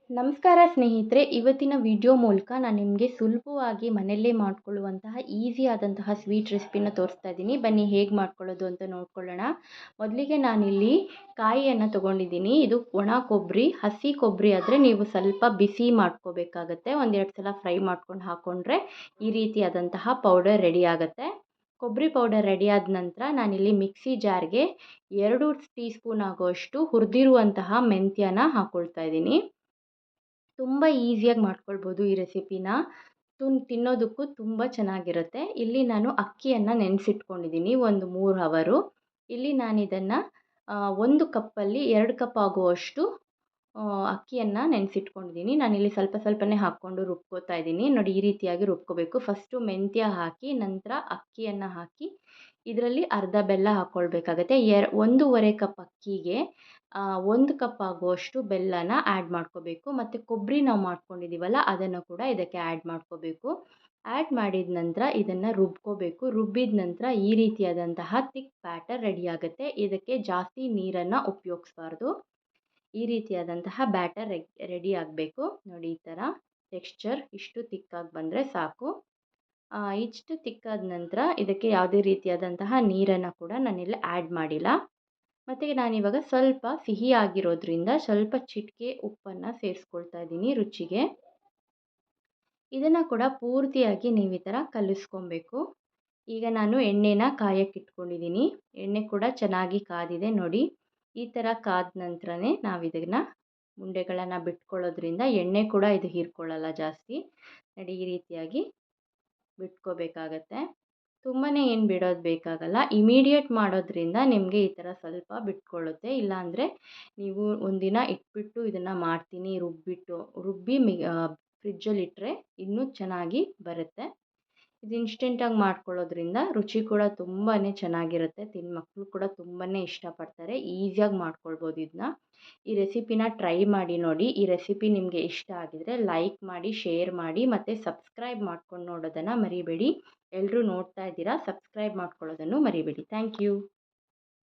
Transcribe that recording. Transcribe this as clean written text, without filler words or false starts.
ನಮಸ್ಕಾರ ಸ್ನೇಹಿತರೆ, ಇವತ್ತಿನ ವಿಡಿಯೋ ಮೂಲಕ ನಾನು ನಿಮಗೆ ಸುಲಭವಾಗಿ ಮನೆಯಲ್ಲೇ ಮಾಡಿಕೊಳ್ಳುವಂತಹ ಈಸಿ ಆದಂತಹ ಸ್ವೀಟ್ ರೆಸಿಪಿನ ತೋರಿಸ್ತಾ ಇದ್ದೀನಿ. ಬನ್ನಿ ಹೇಗೆ ಮಾಡ್ಕೊಳ್ಳೋದು ಅಂತ ನೋಡ್ಕೊಳ್ಳೋಣ. ಮೊದಲಿಗೆ ನಾನಿಲ್ಲಿ ಕಾಯಿಯನ್ನು ತೊಗೊಂಡಿದ್ದೀನಿ. ಇದು ಒಣ ಕೊಬ್ಬರಿ, ಹಸಿ ಕೊಬ್ಬರಿ ಆದರೆ ನೀವು ಸ್ವಲ್ಪ ಬಿಸಿ ಮಾಡ್ಕೋಬೇಕಾಗತ್ತೆ. ಒಂದೆರಡು ಸಲ ಫ್ರೈ ಮಾಡ್ಕೊಂಡು ಹಾಕ್ಕೊಂಡ್ರೆ ಈ ರೀತಿಯಾದಂತಹ ಪೌಡರ್ ರೆಡಿ ಆಗುತ್ತೆ. ಕೊಬ್ಬರಿ ಪೌಡರ್ ರೆಡಿ ಆದ ನಂತರ ನಾನಿಲ್ಲಿ ಮಿಕ್ಸಿ ಜಾರ್ಗೆ 2 ಟೀ ಸ್ಪೂನ್ ಆಗೋಷ್ಟು ಹುರಿದಿರುವಂತಹ ಮೆಂತ್ಯನ ಹಾಕ್ಕೊಳ್ತಾ ಇದ್ದೀನಿ. ತುಂಬ ಈಸಿಯಾಗಿ ಮಾಡ್ಕೊಳ್ಬೋದು ಈ ರೆಸಿಪಿನ. ತಿನ್ನೋದಕ್ಕೂ ತುಂಬ ಚೆನ್ನಾಗಿರುತ್ತೆ. ಇಲ್ಲಿ ನಾನು ಅಕ್ಕಿಯನ್ನು ನೆನೆಸಿಟ್ಕೊಂಡಿದ್ದೀನಿ ಒಂದು 3 ಹವರು. ಇಲ್ಲಿ ನಾನಿದನ್ನು 1 ಕಪ್ಪಲ್ಲಿ 2 ಕಪ್ ಆಗುವಷ್ಟು ಅಕ್ಕಿಯನ್ನು ನೆನೆಸಿಟ್ಕೊಂಡಿದ್ದೀನಿ. ನಾನಿಲ್ಲಿ ಸ್ವಲ್ಪ ಸ್ವಲ್ಪನೇ ಹಾಕ್ಕೊಂಡು ರುಬ್ಕೋತಾ ಇದ್ದೀನಿ. ನೋಡಿ, ಈ ರೀತಿಯಾಗಿ ರುಬ್ಕೋಬೇಕು. ಫಸ್ಟು ಮೆಂತ್ಯ ಹಾಕಿ ನಂತರ ಅಕ್ಕಿಯನ್ನು ಹಾಕಿ ಇದರಲ್ಲಿ ಅರ್ಧ ಬೆಲ್ಲ ಹಾಕ್ಕೊಳ್ಬೇಕಾಗತ್ತೆ. 1.5 ಕಪ್ ಅಕ್ಕಿಗೆ 1 ಕಪ್ ಆಗುವಷ್ಟು ಬೆಲ್ಲನ ಆ್ಯಡ್ ಮಾಡ್ಕೋಬೇಕು. ಮತ್ತು ಕೊಬ್ಬರಿ ನಾವು ಮಾಡ್ಕೊಂಡಿದ್ದೀವಲ್ಲ ಅದನ್ನು ಕೂಡ ಇದಕ್ಕೆ ಆ್ಯಡ್ ಮಾಡ್ಕೋಬೇಕು. ಆ್ಯಡ್ ಮಾಡಿದ ನಂತರ ಇದನ್ನು ರುಬ್ಕೋಬೇಕು. ರುಬ್ಬಿದ ನಂತರ ಈ ರೀತಿಯಾದಂತಹ ಥಿಕ್ ಬ್ಯಾಟರ್ ರೆಡಿ ಆಗುತ್ತೆ. ಇದಕ್ಕೆ ಜಾಸ್ತಿ ನೀರನ್ನು ಉಪಯೋಗಿಸ್ಬಾರ್ದು. ಈ ರೀತಿಯಾದಂತಹ ಬ್ಯಾಟರ್ ರೆಡಿ ಆಗಬೇಕು. ನೋಡಿ, ಈ ಥರ ಟೆಕ್ಸ್ಚರ್ ಇಷ್ಟು ತಿಕ್ಕಾಗಿ ಬಂದರೆ ಸಾಕು. ಇಷ್ಟು ತಿಕ್ಕಾದ ನಂತರ ಇದಕ್ಕೆ ಯಾವುದೇ ರೀತಿಯಾದಂತಹ ನೀರನ್ನು ಕೂಡ ನಾನಿಲ್ಲಿ ಆ್ಯಡ್ ಮಾಡಿಲ್ಲ. ಮತ್ತು ನಾನಿವಾಗ ಸ್ವಲ್ಪ ಸಿಹಿ ಆಗಿರೋದ್ರಿಂದ ಸ್ವಲ್ಪ ಚಿಟಿಕೆ ಉಪ್ಪನ್ನು ಸೇರಿಸ್ಕೊಳ್ತಾ ಇದ್ದೀನಿ ರುಚಿಗೆ. ಇದನ್ನು ಕೂಡ ಪೂರ್ತಿಯಾಗಿ ನೀವು ಈ ಥರ ಕಲಿಸ್ಕೊಬೇಕು. ಈಗ ನಾನು ಎಣ್ಣೆನ ಕಾಯಕ್ಕಿಟ್ಕೊಂಡಿದ್ದೀನಿ. ಎಣ್ಣೆ ಕೂಡ ಚೆನ್ನಾಗಿ ಕಾದಿದೆ. ನೋಡಿ, ಈ ಥರ ಕಾದ ನಂತರನೇ ನಾವು ಇದನ್ನು ಉಂಡೆಗಳನ್ನು ಬಿಟ್ಕೊಳ್ಳೋದ್ರಿಂದ ಎಣ್ಣೆ ಕೂಡ ಇದು ಹೀರ್ಕೊಳ್ಳಲ್ಲ ಜಾಸ್ತಿ. ನೋಡಿ, ಈ ರೀತಿಯಾಗಿ ಬಿಟ್ಕೋಬೇಕಾಗತ್ತೆ. ತುಂಬಾ ಏನು ಬಿಡೋದು ಬೇಕಾಗಲ್ಲ. ಇಮಿಡಿಯೇಟ್ ಮಾಡೋದ್ರಿಂದ ನಿಮಗೆ ಈ ಥರ ಸ್ವಲ್ಪ ಬಿಟ್ಕೊಳ್ಳುತ್ತೆ. ಇಲ್ಲಾಂದರೆ ನೀವು ಒಂದಿನ ಇಟ್ಬಿಟ್ಟು ಇದನ್ನು ಮಾಡ್ತೀನಿ ರುಬ್ಬಿ ಫ್ರಿಜ್ಜಲ್ಲಿಟ್ಟರೆ ಇನ್ನೂ ಚೆನ್ನಾಗಿ ಬರುತ್ತೆ. ಇದು ಇನ್ಸ್ಟೆಂಟಾಗಿ ಮಾಡ್ಕೊಳ್ಳೋದ್ರಿಂದ ರುಚಿ ಕೂಡ ತುಂಬಾ ಚೆನ್ನಾಗಿರುತ್ತೆ. ಮಕ್ಕಳು ಕೂಡ ತುಂಬಾ ಇಷ್ಟಪಡ್ತಾರೆ. ಈಸಿಯಾಗಿ ಮಾಡ್ಕೊಳ್ಬೋದು ಇದನ್ನ. ಈ ರೆಸಿಪಿನ ಟ್ರೈ ಮಾಡಿ ನೋಡಿ. ಈ ರೆಸಿಪಿ ನಿಮಗೆ ಇಷ್ಟ ಆಗಿದರೆ ಲೈಕ್ ಮಾಡಿ, ಶೇರ್ ಮಾಡಿ ಮತ್ತು ಸಬ್ಸ್ಕ್ರೈಬ್ ಮಾಡ್ಕೊಂಡು ನೋಡೋದನ್ನು ಮರಿಬೇಡಿ. ಎಲ್ಲರೂ ನೋಡ್ತಾ ಇದ್ದೀರಾ, ಸಬ್ಸ್ಕ್ರೈಬ್ ಮಾಡ್ಕೊಳ್ಳೋದನ್ನು ಮರಿಬೇಡಿ. Thank you.